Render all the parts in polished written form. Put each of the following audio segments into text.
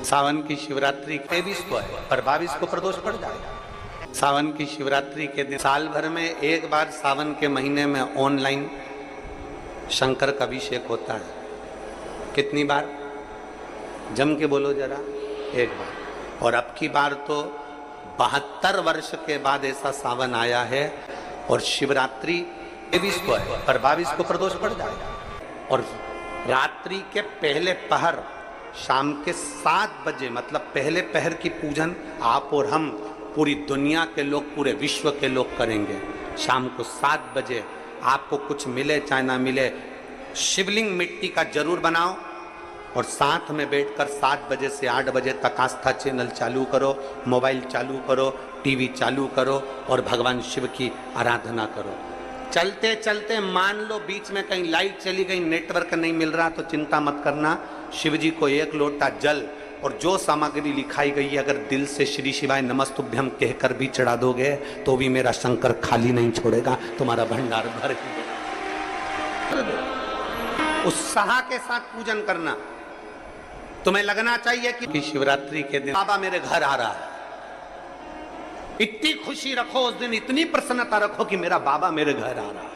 सावन की शिवरात्रि 23 को है पर 22 को प्रदोष पड़ जाएगा। सावन की शिवरात्रि के दिन साल भर में एक बार सावन के महीने में ऑनलाइन शंकर का अभिषेक होता है। कितनी बार? जम के बोलो जरा। एक बार। और अब की बार तो 72 वर्ष के बाद ऐसा सावन आया है और शिवरात्रि 23 को है पर 22 को प्रदोष पड़ जाएगा। और रात्रि के पहले पहर शाम के 7 बजे मतलब पहले पहर की पूजन आप और हम पूरी दुनिया के लोग, पूरे विश्व के लोग करेंगे। शाम को 7 बजे आपको कुछ मिले चाहे ना मिले, शिवलिंग मिट्टी का जरूर बनाओ और साथ में बैठकर 7 बजे से 8 बजे तक आस्था चैनल चालू करो, मोबाइल चालू करो, टीवी चालू करो और भगवान शिव की आराधना करो। चलते चलते मान लो बीच में कहीं लाइट चली गई, नेटवर्क नहीं मिल रहा, तो चिंता मत करना। शिव जी को 1 लोटा जल और जो सामग्री लिखाई गई है अगर दिल से श्री शिवाय नमस्तुभ्यम कहकर भी चढ़ा दोगे तो भी मेरा शंकर खाली नहीं छोड़ेगा, तुम्हारा भंडार भर के उत्साह के साथ पूजन करना। तुम्हें लगना चाहिए कि शिवरात्रि के दिन बाबा मेरे घर आ रहा है। इतनी खुशी रखो उस दिन, इतनी प्रसन्नता रखो कि मेरा बाबा मेरे घर आ रहा है।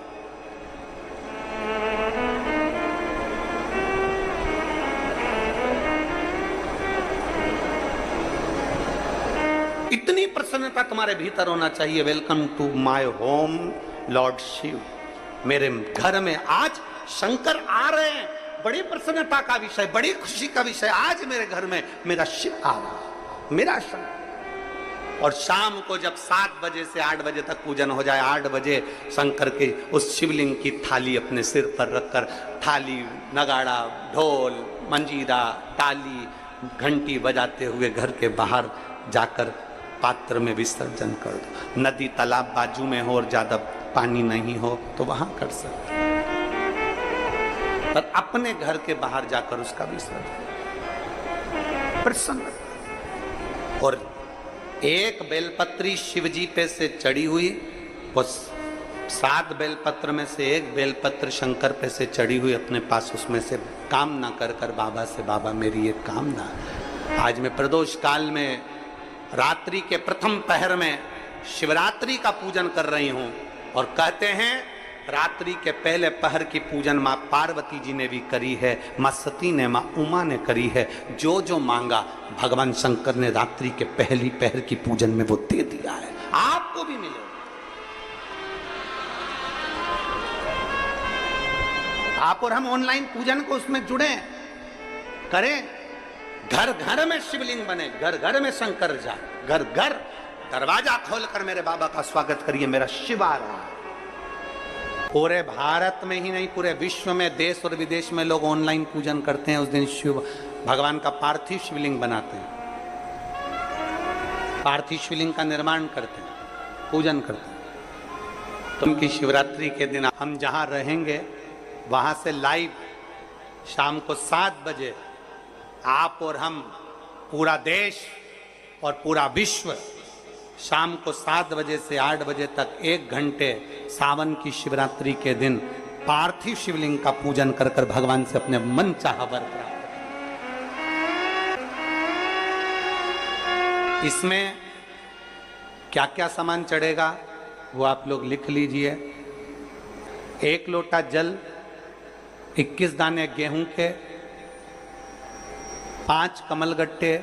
इतनी प्रसन्नता तुम्हारे भीतर होना चाहिए। Welcome to my home lord Shiva. मेरे घर में आज शंकर आ रहे हैं, बड़ी प्रसन्नता का विषय, बड़ी खुशी का विषय। आज मेरे घर में मेरा शिव आ रहा है, मेरा शंकर। और शाम को जब 7 बजे से 8 बजे तक पूजन हो जाए, 8 बजे शंकर के उस शिवलिंग की थाली अपने सिर पर रखकर, थाली, नगाड़ा, ढोल, मंजीरा, ताली, घंटी बजाते हुए घर के बाहर जाकर पात्र में विसर्जन कर दो। नदी तालाब बाजू में हो और ज्यादा पानी नहीं हो तो वहां कर सकते, पर अपने घर के बाहर जाकर उसका विसर्जन प्रसन्न। और एक बेलपत्री शिवजी पे से चढ़ी हुई, वो 7 बेलपत्र में से एक बेलपत्र शंकर पे से चढ़ी हुई अपने पास, उसमें से कामना कर कर बाबा से, बाबा मेरी एक कामना, आज मैं प्रदोष काल में रात्रि के प्रथम पहर में शिवरात्रि का पूजन कर रही हूं। और कहते हैं रात्रि के पहले पहर की पूजन मां पार्वती जी ने भी करी है, मां सती ने, मां उमा ने करी है। जो जो मांगा भगवान शंकर ने रात्रि के पहली पहर की पूजन में वो दे दिया है, आपको भी मिलेगा। आप और हम ऑनलाइन पूजन को उसमें जुड़े करें। घर घर में शिवलिंग बने, घर घर में शंकर जाए, घर घर दरवाजा खोलकर मेरे बाबा का स्वागत करिए, मेरा शिव आ रहा है। पूरे भारत में ही नहीं, पूरे विश्व में, देश और विदेश में लोग ऑनलाइन पूजन करते हैं। उस दिन शिव भगवान का पार्थिव शिवलिंग बनाते हैं, पार्थिव शिवलिंग का निर्माण करते हैं, पूजन करते हैं। तो उनकी शिवरात्रि के दिन हम जहां रहेंगे वहां से लाइव शाम को 7 बजे आप और हम, पूरा देश और पूरा विश्व, शाम को 7 बजे से 8 बजे तक 1 घंटे सावन की शिवरात्रि के दिन पार्थिव शिवलिंग का पूजन कर कर भगवान से अपने मन चाहा वर प्राप्त। इसमें क्या क्या सामान चढ़ेगा वो आप लोग लिख लीजिए। 1 लोटा जल, 21 दाने गेहूं के, 5 कमलगट्टे,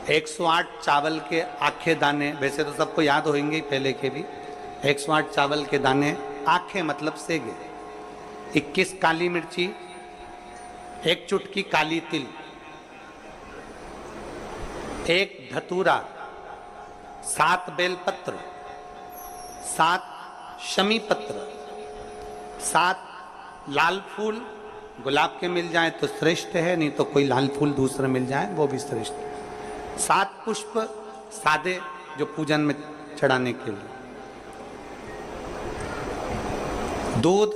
108 चावल के आखे दाने, वैसे तो सबको याद होंगे पहले के भी, 108 चावल के दाने, आखे मतलब सेगे, 21 काली मिर्ची, 1 चुटकी काली तिल, 1 धतूरा, 7 बेलपत्र, 7 शमी पत्र, 7 लाल फूल, गुलाब के मिल जाए तो श्रेष्ठ है, नहीं तो कोई लाल फूल दूसरा मिल जाए वो भी श्रेष्ठ है। 7 पुष्प सादे जो पूजन में चढ़ाने के लिए, दूध,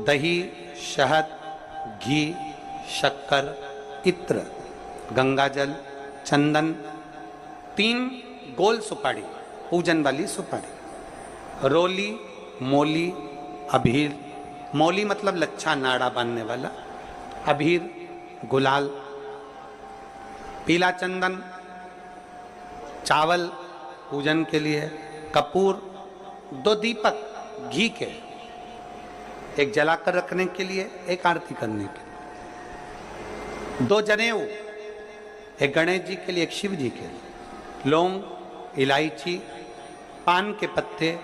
दही, शहद, घी, शक्कर, इत्र, गंगाजल, चंदन, 3 गोल सुपारी, पूजन वाली सुपारी, रोली, मोली, अबीर, मौली मतलब लच्छा नाड़ा बांधने वाला, अबीर, गुलाल, पीला चंदन, चावल पूजन के लिए, कपूर, 2 दीपक घी के, एक जलाकर रखने के लिए, एक आरती करने के लिए, 2 जनेऊ, एक गणेश जी के लिए, एक शिव जी के लिए, लौंग, इलायची, पान के पत्ते,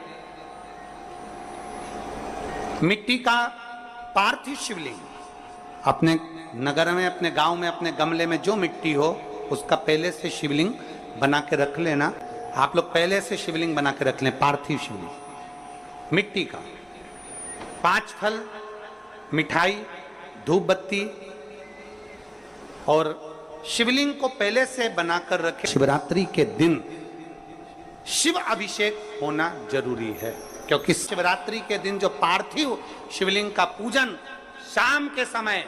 मिट्टी का पार्थिव शिवलिंग। अपने नगर में, अपने गांव में, अपने गमले में जो मिट्टी हो उसका पहले से शिवलिंग बना के रख लेना। आप लोग पहले से शिवलिंग बना के रख लें, पार्थिव शिवलिंग मिट्टी का। 5 फल, मिठाई, धूप बत्ती और शिवलिंग को पहले से बनाकर रखें। शिवरात्रि के दिन शिव अभिषेक होना जरूरी है, क्योंकि शिवरात्रि के दिन जो पार्थिव शिवलिंग का पूजन शाम के समय,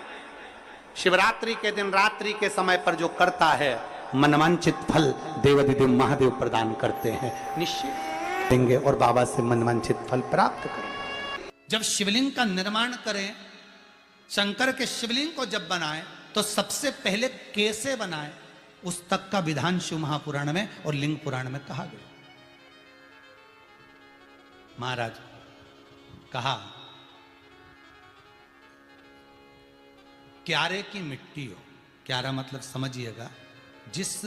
शिवरात्रि के दिन रात्रि के समय पर जो करता है, मनवांचित फल देवाधिदेव महादेव प्रदान करते हैं। निश्चित देंगे और बाबा से मनवांचित फल प्राप्त करें। जब शिवलिंग का निर्माण करें, शंकर के शिवलिंग को जब बनाएं, तो सबसे पहले कैसे बनाएं, उस तक का विधान शिव महापुराण में और लिंग पुराण में कहा गया। महाराज कहा, क्यारे की मिट्टी हो, क्यारा मतलब समझिएगा, जिस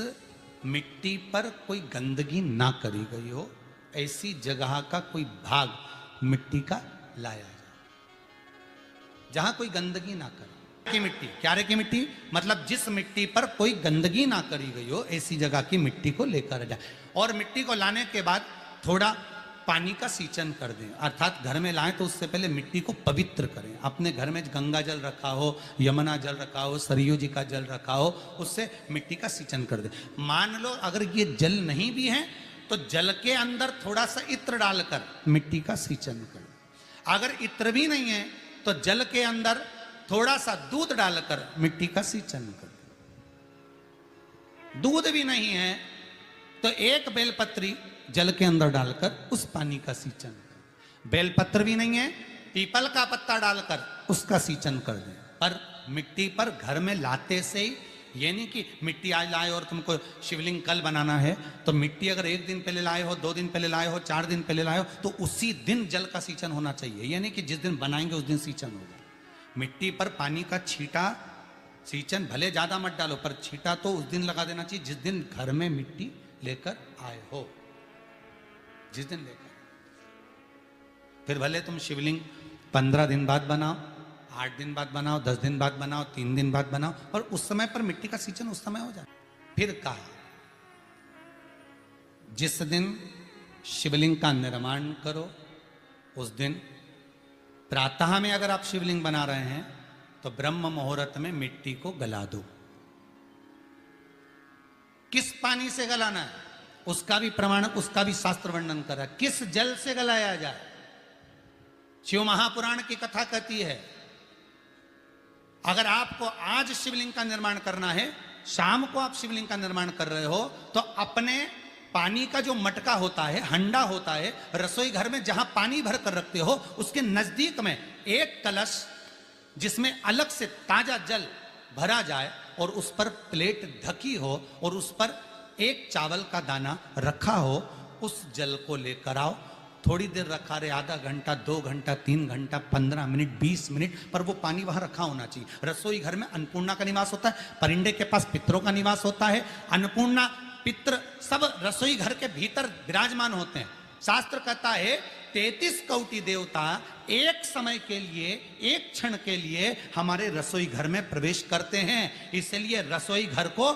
मिट्टी पर कोई गंदगी ना करी गई हो, ऐसी जगह का कोई भाग मिट्टी का लाया जाए जहां कोई गंदगी ना करे। की मिट्टी, क्यारे की मिट्टी मतलब जिस मिट्टी पर कोई गंदगी ना करी गई हो, ऐसी जगह की मिट्टी को लेकर जाए। और मिट्टी को लाने के बाद थोड़ा पानी का सींचन कर दें, अर्थात घर में लाएं तो उससे पहले मिट्टी को पवित्र करें। अपने घर में गंगा जल रखा हो, यमुना जल रखा हो, सरयू जी का जल रखा हो, उससे मिट्टी का सींचन कर दें। मान लो अगर ये जल नहीं भी है तो जल के अंदर थोड़ा सा इत्र डालकर मिट्टी का सींचन करें। अगर इत्र भी नहीं है तो जल के अंदर थोड़ा सा दूध डालकर मिट्टी का सींचन करें। दूध भी नहीं है तो एक बेलपत्री जल के अंदर डालकर उस पानी का सींचन करें। बेलपत्र भी नहीं है, पीपल का पत्ता डालकर उसका सींचन कर दें। पर मिट्टी पर घर में लाते से ही, ये नहीं कि मिट्टी आज लाए और तुमको शिवलिंग कल बनाना है, तो मिट्टी अगर 1 दिन पहले लाए हो, 2 दिन पहले लाए हो, 4 दिन पहले लाए हो, तो उसी दिन जल का सींचन होना चाहिए। ये नहीं कि जिस दिन बनाएंगे उस दिन सींचन होगा। मिट्टी पर पानी का छींटा, सींचन भले ज्यादा मत डालो, पर छींटा तो उस दिन लगा देना चाहिए जिस दिन घर में मिट्टी लेकर आए हो, जिस दिन लेकर। फिर भले तुम शिवलिंग 15 दिन बाद बनाओ, 8 दिन बाद बनाओ, 10 दिन बाद बनाओ, 3 दिन बाद बनाओ, और उस समय पर मिट्टी का सींचन उस समय हो जाए। फिर कहा, जिस दिन शिवलिंग का निर्माण करो उस दिन प्रातः में अगर आप शिवलिंग बना रहे हैं तो ब्रह्म मुहूर्त में मिट्टी को गला दो। किस पानी से गलाना है उसका भी प्रमाण, उसका भी शास्त्र वर्णन कर रहा है। किस जल से गलाया जाए, शिव महापुराण की कथा कहती है, अगर आपको आज शिवलिंग का निर्माण करना है, शाम को आप शिवलिंग का निर्माण कर रहे हो, तो अपने पानी का जो मटका होता है, हंडा होता है, रसोई घर में जहां पानी भर कर रखते हो, उसके नजदीक में एक कलश जिसमें अलग से ताजा जल भरा जाए और उस पर प्लेट ढकी हो और उस पर एक चावल का दाना रखा हो, उस जल को लेकर आओ। थोड़ी देर रखा रहे, आधा घंटा, 2 घंटा, 3 घंटा, 15 मिनट, 20 मिनट, पर वो पानी वहां रखा होना चाहिए। रसोई घर में अन्नपूर्णा का निवास होता है, परिंदे के पास पितरों का निवास होता है। अन्नपूर्णा, पित्र सब रसोई घर के भीतर विराजमान होते हैं। शास्त्र कहता है 33 कोटि देवता एक समय के लिए, एक क्षण के लिए हमारे रसोई घर में प्रवेश करते हैं। इसलिए रसोई घर को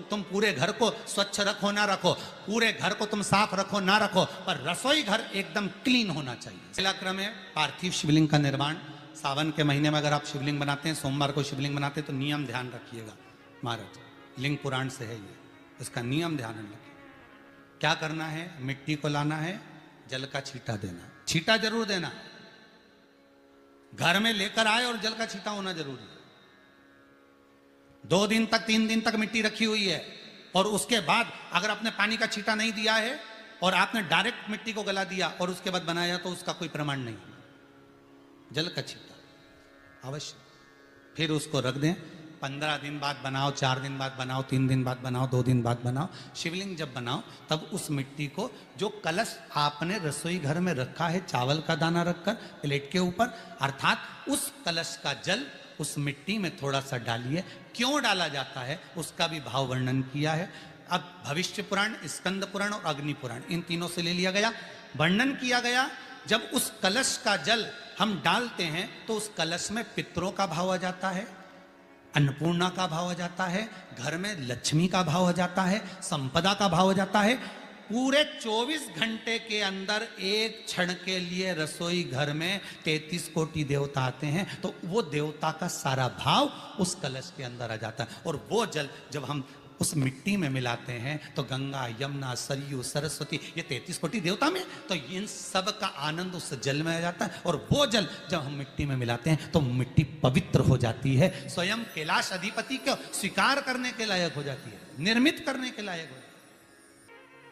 तुम पूरे घर को स्वच्छ रखो ना रखो, पूरे घर को तुम साफ रखो ना रखो, पर रसोई घर एकदम क्लीन होना चाहिए। पहला क्रम है पार्थिव शिवलिंग का निर्माण। सावन के महीने में अगर आप शिवलिंग बनाते हैं, सोमवार को शिवलिंग बनाते हैं, तो नियम ध्यान रखिएगा महाराज, लिंग पुराण से है ये, इसका नियम ध्यान रखिए। क्या करना है, मिट्टी को लाना है, जल का छींटा देना, छींटा जरूर देना। घर में लेकर आए और जल का छींटा होना जरूरी है। 2 दिन तक, 3 दिन तक मिट्टी रखी हुई है और उसके बाद अगर आपने पानी का छींटा नहीं दिया है और आपने डायरेक्ट मिट्टी को गला दिया और उसके बाद बनाया, तो उसका कोई प्रमाण नहीं। जल का छींटा अवश्य। फिर उसको रख दें, 15 दिन बाद बनाओ, 4 दिन बाद बनाओ, 3 दिन बाद बनाओ, 2 दिन बाद बनाओ। शिवलिंग जब बनाओ तब उस मिट्टी को, जो कलश आपने रसोई घर में रखा है चावल का दाना रखकर प्लेट के ऊपर, अर्थात उस कलश का जल उस मिट्टी में थोड़ा सा डालिए। क्यों डाला जाता है उसका भी भाव वर्णन किया है। अब भविष्य पुराण, स्कंद पुराण और अग्नि पुराण, इन तीनों से ले लिया गया। वर्णन किया गया जब उस कलश का जल हम डालते हैं तो उस कलश में पितरों का भाव आ जाता है, अन्नपूर्णा का भाव आ जाता है, घर में लक्ष्मी का भाव आ जाता है, संपदा का भाव आ जाता है। पूरे 24 घंटे के अंदर एक क्षण के लिए रसोई घर में 33 कोटि देवता आते हैं, तो वो देवता का सारा भाव उस कलश के अंदर आ जाता है। और वो जल जब हम उस मिट्टी में मिलाते हैं तो गंगा, यमुना, सरयू, सरस्वती, ये 33 कोटि देवता में, तो इन सब का आनंद उस जल में आ जाता है। और वो जल जब हम मिट्टी में मिलाते हैं तो मिट्टी पवित्र हो जाती है, स्वयं कैलाश अधिपति को स्वीकार करने के लायक हो जाती है, निर्मित करने के लायक हो जाती है।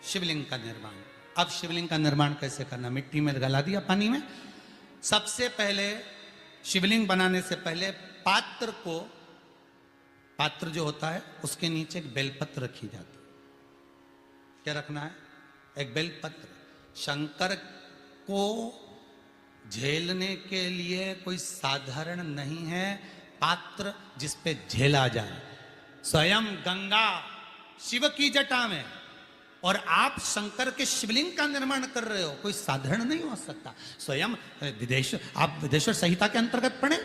शिवलिंग का निर्माण। अब शिवलिंग का निर्माण कैसे करना? मिट्टी में गला दिया पानी में। सबसे पहले शिवलिंग बनाने से पहले पात्र जो होता है उसके नीचे एक बेलपत्र रखी जाती है। क्या रखना है? एक बेलपत्र। शंकर को झेलने के लिए कोई साधारण नहीं है पात्र जिस पे झेला जाए। स्वयं गंगा शिव की जटा में, और आप शंकर के शिवलिंग का निर्माण कर रहे हो, कोई साधारण नहीं हो सकता। स्वयं आप विदेश्वर संहिता के अंतर्गत पढ़े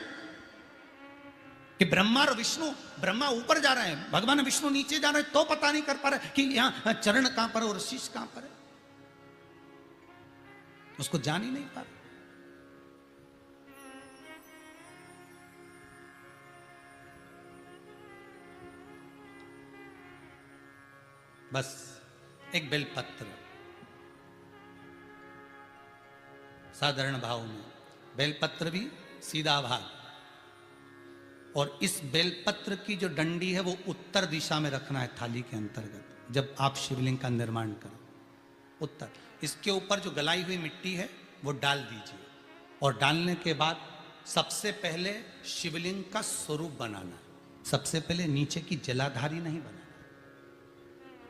कि ब्रह्मा और विष्णु, ब्रह्मा ऊपर जा रहे हैं, भगवान विष्णु नीचे जा रहे हैं, तो पता नहीं कर पा रहे कि यहां चरण कहां पर और शीश कहां पर है, उसको जान ही नहीं पा रहे। बस एक बेलपत्र, साधारण भाव में बेलपत्र भी सीधा भाग, और इस बेलपत्र की जो डंडी है वो उत्तर दिशा में रखना है थाली के अंतर्गत। जब आप शिवलिंग का निर्माण करें उत्तर, इसके ऊपर जो गलाई हुई मिट्टी है वो डाल दीजिए, और डालने के बाद सबसे पहले शिवलिंग का स्वरूप बनाना है। सबसे पहले नीचे की जलाधारी नहीं बनाना।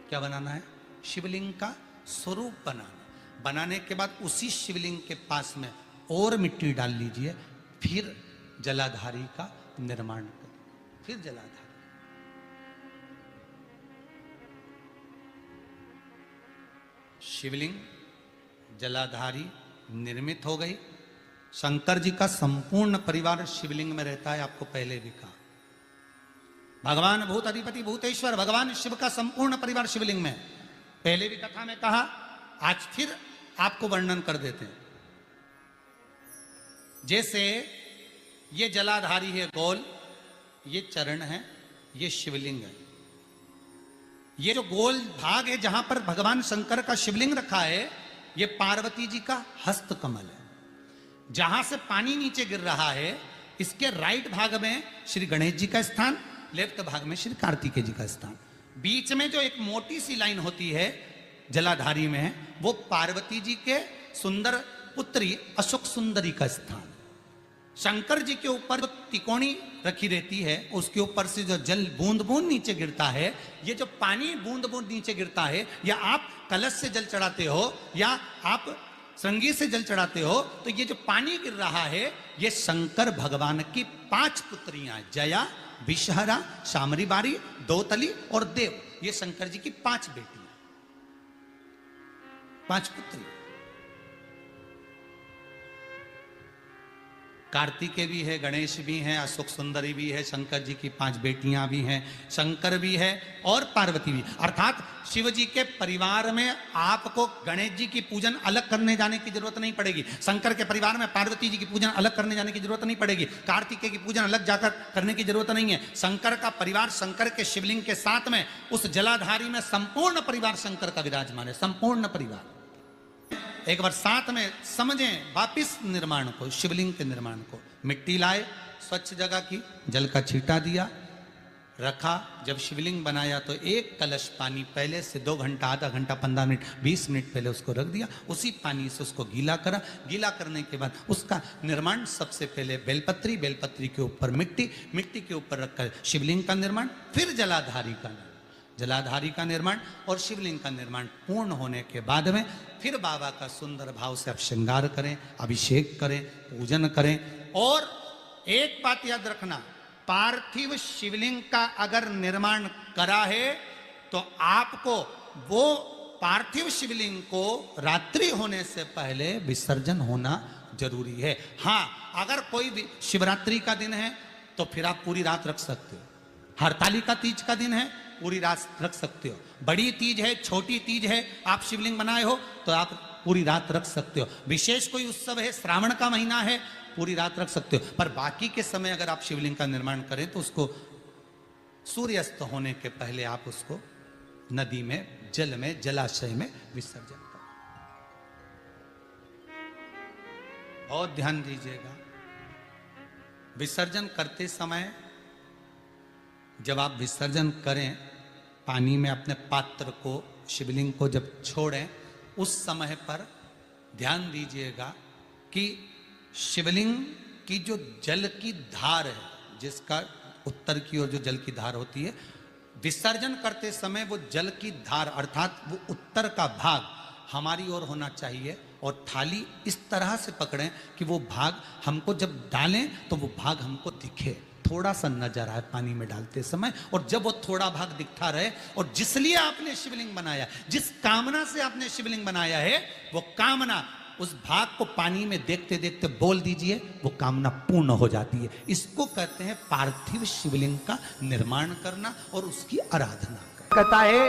क्या बनाना है? शिवलिंग का स्वरूप बनाना। बनाने के बाद उसी शिवलिंग के पास में और मिट्टी डाल लीजिए, फिर जलाधारी का निर्माण करें, फिर जलाधारी। शिवलिंग जलाधारी निर्मित हो गई। शंकर जी का संपूर्ण परिवार शिवलिंग में रहता है, आपको पहले भी कहा। भगवान भूत अधिपति भूतेश्वर, भगवान शिव का संपूर्ण परिवार शिवलिंग में, पहले भी कथा में कहा, आज फिर आपको वर्णन कर देते हैं। जैसे ये जलाधारी है गोल, ये चरण है, ये शिवलिंग है। ये जो गोल भाग है जहां पर भगवान शंकर का शिवलिंग रखा है, ये पार्वती जी का हस्त कमल है। जहां से पानी नीचे गिर रहा है, इसके राइट भाग में श्री गणेश जी का स्थान, लेफ्ट भाग में श्री कार्तिकेय जी का स्थान। बीच में जो एक मोटी सी लाइन होती है जलाधारी में, वो पार्वती जी के सुंदर पुत्री अशोक सुंदरी का स्थान। शंकर जी के ऊपर जो तिकोनी रखी रहती है, उसके ऊपर से जो जल बूंद बूंद नीचे गिरता है, ये जो पानी बूंद बूंद नीचे गिरता है, या आप कलश से जल चढ़ाते हो या आप श्रृंगी से जल चढ़ाते हो, तो ये जो पानी गिर रहा है, ये शंकर भगवान की 5 पुत्रियां, जया, विषहरा, शामरी बारी, दोतली और देव, ये शंकर जी की 5 बेटियां, 5 पुत्री। कार्तिकेय भी है, गणेश भी हैं, अशोक सुंदरी भी है, शंकर जी की 5 बेटियां भी हैं, शंकर भी है और पार्वती भी। अर्थात शिव जी के परिवार में आपको गणेश जी की पूजन अलग करने जाने की जरूरत नहीं पड़ेगी, शंकर के परिवार में पार्वती जी की पूजन अलग करने जाने की जरूरत नहीं पड़ेगी, कार्तिकेय की पूजन अलग जाकर करने की जरूरत नहीं है। शंकर का परिवार शंकर के शिवलिंग के साथ में उस जलाधारी में संपूर्ण परिवार शंकर का विराजमान है, संपूर्ण परिवार। एक बार साथ में समझें वापिस निर्माण को, शिवलिंग के निर्माण को। मिट्टी लाए, स्वच्छ जगह की, जल का छींटा दिया, रखा। जब शिवलिंग बनाया तो एक कलश पानी पहले से 2 घंटा, आधा घंटा, 15 मिनट, 20 मिनट पहले उसको रख दिया। उसी पानी से उसको गीला करा। गीला करने के बाद उसका निर्माण सबसे पहले बेलपत्री, बेलपत्री के ऊपर मिट्टी, मिट्टी के ऊपर रखकर शिवलिंग का निर्माण, फिर जलाधारी का निर्माण, जलाधारी का निर्माण और शिवलिंग का निर्माण पूर्ण होने के बाद में फिर बाबा का सुंदर भाव से आप श्रृंगार करें, अभिषेक करें, पूजन करें। और एक बात याद रखना, पार्थिव शिवलिंग का अगर निर्माण करा है तो आपको वो पार्थिव शिवलिंग को रात्रि होने से पहले विसर्जन होना जरूरी है। हाँ, अगर कोई भी शिवरात्रि का दिन है तो फिर आप पूरी रात रख सकते हो। हरतालिका तीज का दिन है, पूरी रात रख सकते हो। बड़ी तीज है, छोटी तीज है, आप शिवलिंग बनाए हो तो आप पूरी रात रख सकते हो। विशेष कोई उत्सव है, श्रावण का महीना है, पूरी रात रख सकते हो। पर बाकी के समय अगर आप शिवलिंग का निर्माण करें तो उसको सूर्यास्त होने के पहले आप उसको नदी में, जल में, जलाशय में विसर्जन करें। बहुत ध्यान दीजिएगा, विसर्जन करते समय जब आप विसर्जन करें, पानी में अपने पात्र को, शिवलिंग को जब छोड़ें, उस समय पर ध्यान दीजिएगा कि शिवलिंग की जो जल की धार है, जिसका उत्तर की ओर जो जल की धार होती है, विसर्जन करते समय वो जल की धार अर्थात वो उत्तर का भाग हमारी ओर होना चाहिए और थाली इस तरह से पकड़ें कि वो भाग हमको जब डालें तो वो भाग हमको दिखे, थोड़ा सा नजर आए पानी में डालते समय। और जब वो थोड़ा भाग दिखता रहे और जिस लिए आपने शिवलिंग बनाया, जिस कामना से आपने शिवलिंग बनाया है, वो कामना उस भाग को पानी में देखते देखते बोल दीजिए, वो कामना पूर्ण हो जाती है। इसको कहते हैं पार्थिव शिवलिंग का निर्माण करना और उसकी आराधना करना। कहता है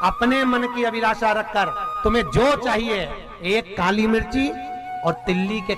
अपने मन की अभिलाषा रखकर तुम्हें जो चाहिए, एक काली मिर्ची और तिल्ली के